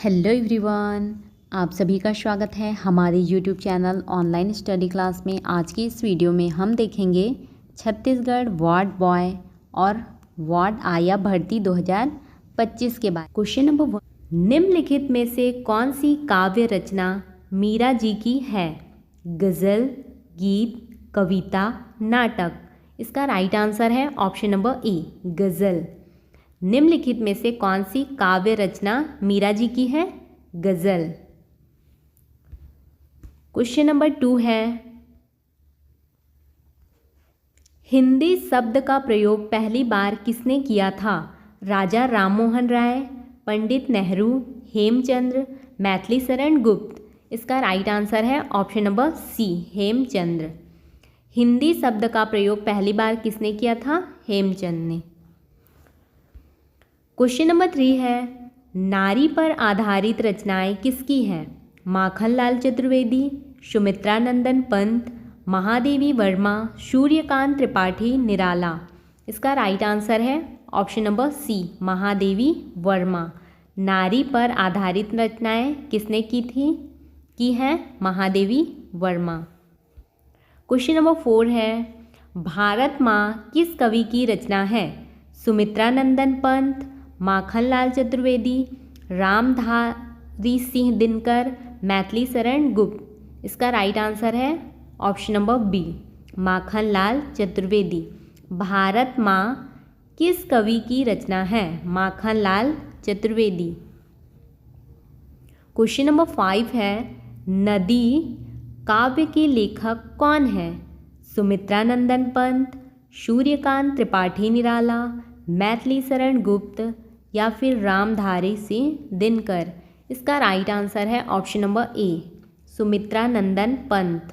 Hello everyone, आप सभी का स्वागत है हमारे YouTube channel online study class में। आज की इस वीडियो में हम देखेंगे छत्तीसगढ़ वार्ड बॉय और वार्ड आया भर्ती 2025 के बाद। क्वेश्चन नंबर 1, निम्नलिखित में से कौन सी काव्य रचना मीरा जी की है? गज़ल, गीत, कविता, नाटक। इसका राइट आंसर है ऑप्शन नंबर ए, गज़ल। निम्नलिखित में से कौन सी काव्य रचना मीरा जी की है? गज़ल। क्वेश्चन नंबर 2 है, हिंदी शब्द का प्रयोग पहली बार किसने किया था? राजा राममोहन राय, पंडित नेहरू, हेमचंद्र, मैथिली शरण गुप्त। इसका राइट आंसर है option number C, Hemchandra. Hindi शब्द का प्रयोग पहली बार किसने किया था? हेमचंद ने। क्वेश्चन नंबर 3 है, नारी पर आधारित रचनाएं किसकी हैं? माखनलाल चतुर्वेदी, सुमित्रा नंदन पंत, महादेवी वर्मा, सूर्यकांत त्रिपाठी निराला। इसका राइट आंसर है option number C, Mahadevi Verma. नारी पर आधारित रचनाएं किसने की हैं? महादेवी वर्मा। क्वेश्चन नंबर 4 है, भारत माँ किस कवि की रचना है? सुमित्रा नंदन पंत, माखनलाल चतुर्वेदी, रामधारी सिंह दिनकर, मैथिली शरण गुप्त। इसका राइट आंसर है option number B, Makhanlal Chaturvedi. Bharat माँ किस कवि की रचना है? माखनलाल चतुर्वेदी। क्वेश्चन नंबर 5 है, नदी काव्य के लेखक कौन है? सुमित्रा नंदन पंत, सूर्यकांत त्रिपाठी निराला, मैथिली शरण गुप्त या फिर रामधारी सिंह दिनकर। इसका राइट आंसर है ऑप्शन नंबर ए, सुमित्रा नंदन पंत।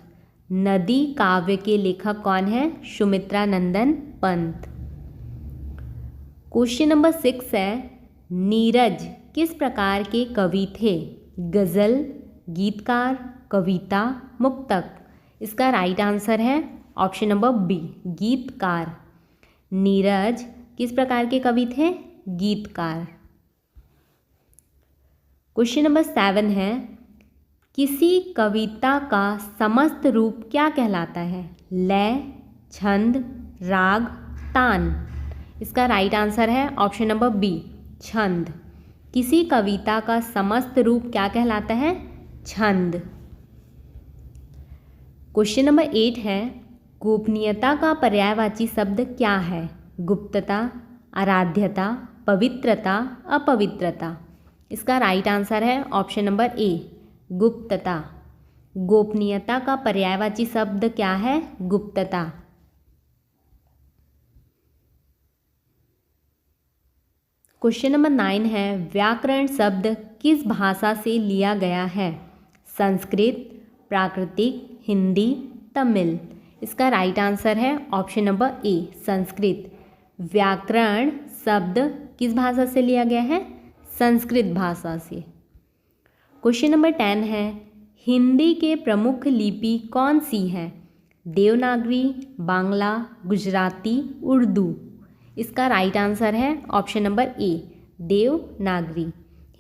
नदी काव्य के लेखक कौन है? सुमित्रा नंदन पंत। क्वेश्चन नंबर 6 है, नीरज किस प्रकार के कवि थे? गज़ल, गीतकार, कविता, मुक्तक। इसका राइट आंसर है ऑप्शन नंबर बी, गीतकार। नीरज किस प्रकार के कवि थे? गीतकार। क्वेश्चन नंबर 7 है, किसी कविता का समस्त रूप क्या कहलाता है? लय, छंद, राग, तान। इसका राइट आंसर है ऑप्शन नंबर बी, छंद। किसी कविता का समस्त रूप क्या कहलाता है? छंद। क्वेश्चन नंबर 8 है, गोपनीयता का पर्यायवाची शब्द क्या है? गुप्तता, आराध्यता, पवित्रता, अपवित्रता। इसका राइट आंसर है ऑप्शन नंबर ए, गुप्तता। गोपनीयता का पर्यायवाची शब्द क्या है? गुप्तता। क्वेश्चन नंबर 9 है, व्याकरण शब्द किस भाषा से लिया गया है? संस्कृत, प्राकृतिक, हिंदी, तमिल। इसका राइट आंसर है ऑप्शन नंबर ए, संस्कृत। व्याकरण शब्द किस भाषा से लिया गया है? संस्कृत भाषा से। क्वेश्चन नंबर 10 है, हिंदी के प्रमुख लिपि कौन सी है? देवनागरी, बांग्ला, गुजराती, उर्दू। इसका राइट आंसर है ऑप्शन नंबर ए, देवनागरी।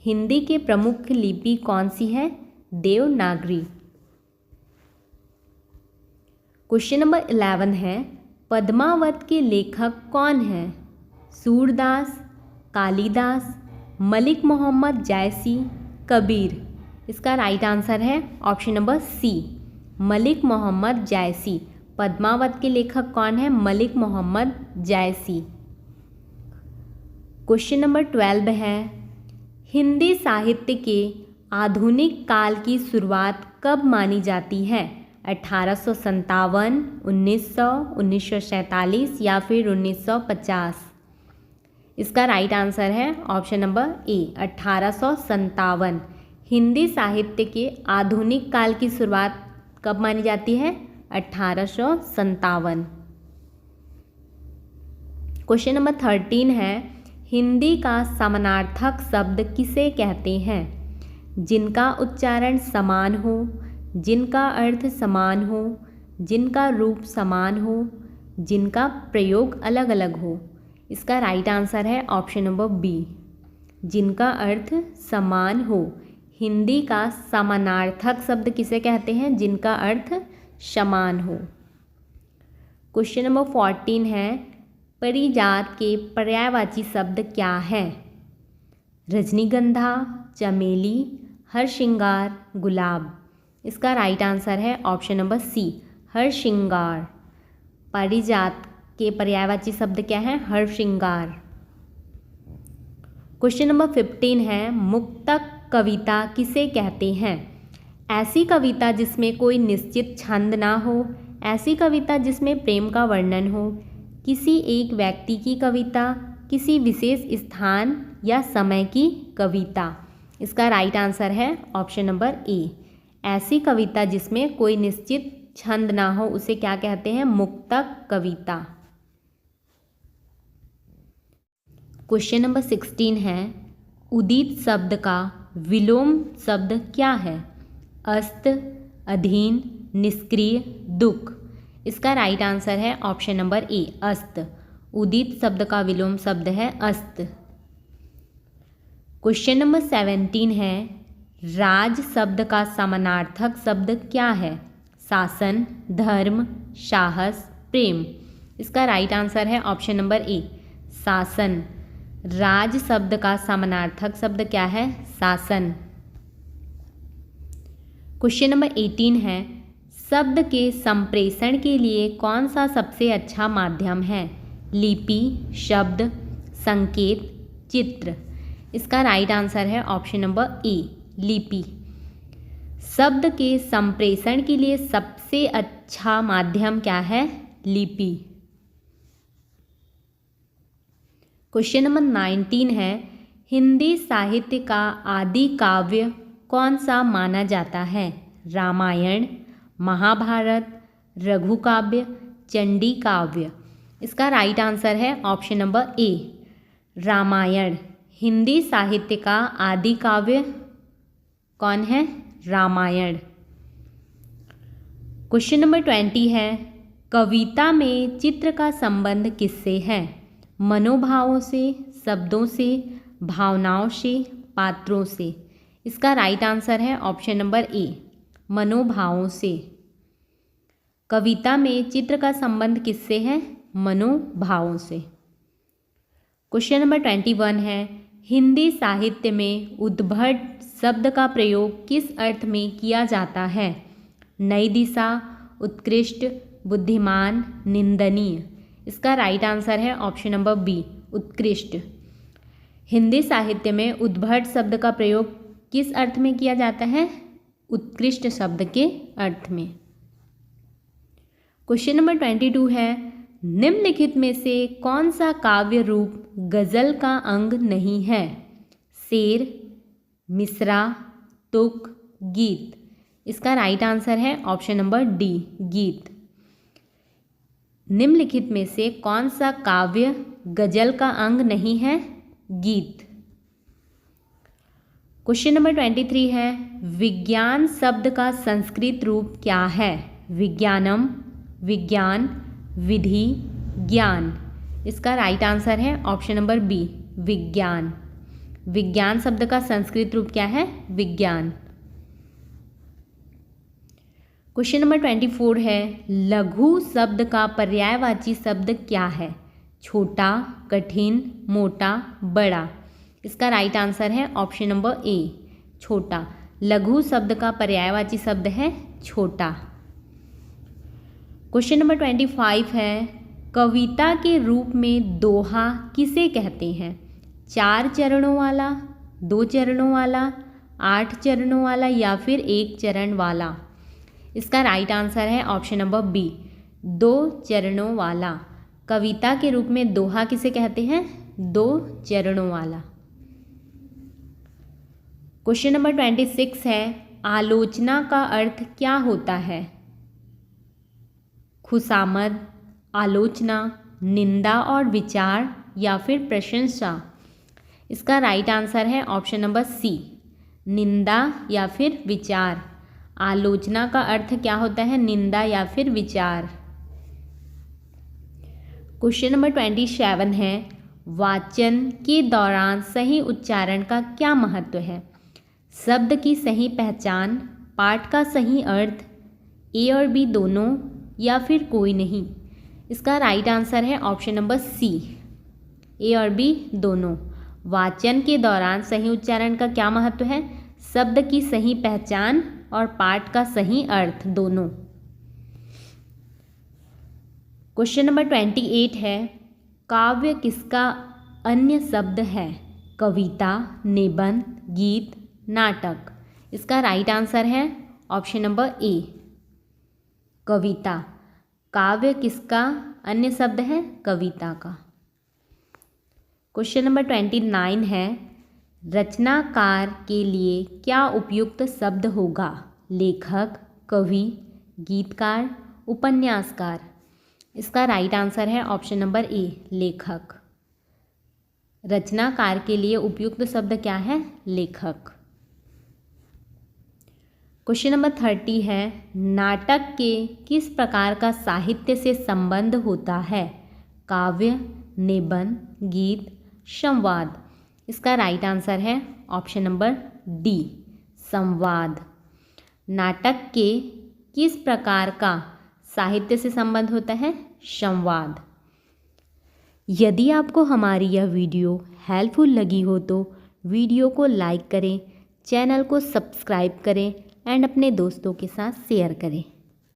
हिंदी के प्रमुख लिपि कौन सी है? देवनागरी। क्वेश्चन नंबर 11 है, पद्मावत के लेखक कौन हैं? सूरदास, कालिदास, मलिक मोहम्मद जायसी, कबीर। इसका राइट आंसर है option number C, Malik Mohammad Jayasi. Padmavat के लेखक कौन है? मलिक मोहम्मद जायसी। क्वेश्चन नंबर 12 है, हिंदी साहित्य के आधुनिक काल की शुरुआत कब मानी जाती है? 1857, 1900, 1947 या फिर 1950। इसका राइट आंसर है ऑप्शन नंबर ए, 1857। हिंदी साहित्य के आधुनिक काल की शुरुआत कब मानी जाती है? 1857। क्वेश्चन नंबर 13 है, हिंदी का समानार्थक शब्द किसे कहते हैं? जिनका उच्चारण समान हो, जिनका अर्थ समान हो, जिनका रूप समान हो, जिनका प्रयोग अलग अलग हो। इसका राइट आंसर है ऑप्शन नंबर बी, जिनका अर्थ समान हो। हिंदी का समानार्थक शब्द किसे कहते हैं? जिनका अर्थ समान हो। क्वेश्चन नंबर 14 है, परिजात के पर्यायवाची शब्द क्या है? रजनीगंधा, चमेली, हरश्रृंगार, गुलाब। इसका राइट आंसर है ऑप्शन नंबर सी, हरश्रृंगार। पारिजात के पर्यायवाची शब्द क्या है? हरश्रृंगार। क्वेश्चन नंबर 15 है, मुक्तक कविता किसे कहते हैं? ऐसी कविता जिसमें कोई निश्चित छंद ना हो, ऐसी कविता जिसमें प्रेम का वर्णन हो, किसी एक व्यक्ति की कविता, किसी विशेष स्थान या समय की कविता। इसका राइट आंसर है ऑप्शन नंबर ए, ऐसी कविता जिसमें कोई निश्चित छंद ना हो उसे क्या कहते हैं? मुक्तक कविता। क्वेश्चन नंबर 16 है, उदित शब्द का विलोम शब्द क्या है? अस्त, अधीन, निष्क्रिय, दुख। इसका राइट आंसर है ऑप्शन नंबर ए, अस्त। उदित शब्द का विलोम शब्द है अस्त। क्वेश्चन नंबर 17 है, राज शब्द का समानार्थक शब्द क्या है? शासन, धर्म, साहस, प्रेम। इसका राइट आंसर है ऑप्शन नंबर ए, शासन। राज शब्द का समानार्थक शब्द क्या है? शासन। क्वेश्चन नंबर 18 है, शब्द के संप्रेषण के लिए कौन सा सबसे अच्छा माध्यम है? लिपि, शब्द, संकेत, चित्र। इसका राइट आंसर है ऑप्शन नंबर ए, लिपि। शब्द के संप्रेषण के लिए सबसे अच्छा माध्यम क्या है? लिपि। क्वेश्चन नंबर 19 है, हिंदी साहित्य का आदि काव्य कौन सा माना जाता है? रामायण, महाभारत, रघुकाव्य, चंडी काव्य। इसका राइट आंसर है option number A, Ramayan. Hindi साहित्य का आदि काव्य कौन है? रामायण। क्वेश्चन नंबर 20 है, कविता में चित्र का संबंध किससे है? मनोभावों से, शब्दों से, भावनाओं से, पात्रों से। इसका राइट आंसर है ऑप्शन नंबर ए, मनोभावों से। कविता में चित्र का संबंध किससे है? मनोभावों से। क्वेश्चन नंबर 21 है, हिंदी साहित्य में उद्भट शब्द का प्रयोग किस अर्थ में किया जाता है? नई दिशा, उत्कृष्ट, बुद्धिमान, निंदनीय। इसका राइट आंसर है ऑप्शन नंबर बी, उत्कृष्ट। हिंदी साहित्य में उद्भट शब्द का प्रयोग किस अर्थ में किया जाता है? उत्कृष्ट शब्द के अर्थ में। क्वेश्चन नंबर 22 है, निम्नलिखित में से कौन सा काव्य रूप गजल का अंग नहीं है? शेर, मिसरा, तुक, गीत। इसका राइट आंसर है ऑप्शन नंबर डी, गीत। निम्नलिखित में से कौन सा काव्य गजल का अंग नहीं है? गीत। क्वेश्चन नंबर 23 है, विज्ञान शब्द का संस्कृत रूप क्या है? विज्ञानम, विज्ञान, विधि, ज्ञान। इसका राइट आंसर है ऑप्शन नंबर बी, विज्ञान। विज्ञान शब्द का संस्कृत रूप क्या है? विज्ञान। क्वेश्चन नंबर 24 है, लघु शब्द का पर्यायवाची शब्द क्या है? छोटा, कठिन, मोटा, बड़ा। इसका राइट आंसर है ऑप्शन नंबर ए, छोटा। लघु शब्द का पर्यायवाची शब्द है छोटा। क्वेश्चन नंबर 25 है, कविता के रूप में दोहा किसे कहते हैं? 4 चरणों वाला, 2 चरणों वाला, 8 चरणों वाला या फिर 1 चरण वाला। इसका राइट आंसर है ऑप्शन नंबर बी, 2 चरणों वाला। कविता के रूप में दोहा किसे कहते हैं? 2 चरणों वाला। क्वेश्चन नंबर 26 है, आलोचना का अर्थ क्या होता है? खुशामद, आलोचना, निंदा और विचार या फिर प्रशंसा। इसका राइट आंसर है ऑप्शन नंबर सी, निंदा या फिर विचार। आलोचना का अर्थ क्या होता है? निंदा या फिर विचार। क्वेश्चन नंबर 27 है, वाचन के दौरान सही उच्चारण का क्या महत्व है? शब्द की सही पहचान, पाठ का सही अर्थ, ए और बी दोनों, या फिर कोई नहीं। इसका राइट आंसर है ऑप्शन नंबर सी, ए और बी दोनों। वाचन के दौरान सही उच्चारण का क्या महत्व है? शब्द की सही पहचान और पाठ का सही अर्थ दोनों। क्वेश्चन नंबर 28 है, काव्य किसका अन्य शब्द है? कविता, निबंध, गीत, नाटक। इसका राइट आंसर है ऑप्शन नंबर ए, कविता। काव्य किसका अन्य शब्द है? कविता का। क्वेश्चन नंबर 29 है, रचनाकार के लिए क्या उपयुक्त शब्द होगा? लेखक, कवि, गीतकार, उपन्यासकार। इसका राइट आंसर है ऑप्शन नंबर ए, लेखक। रचनाकार के लिए उपयुक्त शब्द क्या है? लेखक। क्वेश्चन नंबर 30 है, नाटक के किस प्रकार का साहित्य से संबंध होता है? काव्य, निबंध, गीत, संवाद। इसका राइट आंसर है ऑप्शन नंबर डी, संवाद। नाटक के किस प्रकार का साहित्य से संबंध होता है? संवाद। यदि आपको हमारी यह वीडियो हेल्पफुल लगी हो तो वीडियो को लाइक करें, चैनल को सब्सक्राइब करें एंड अपने दोस्तों के साथ शेयर करें।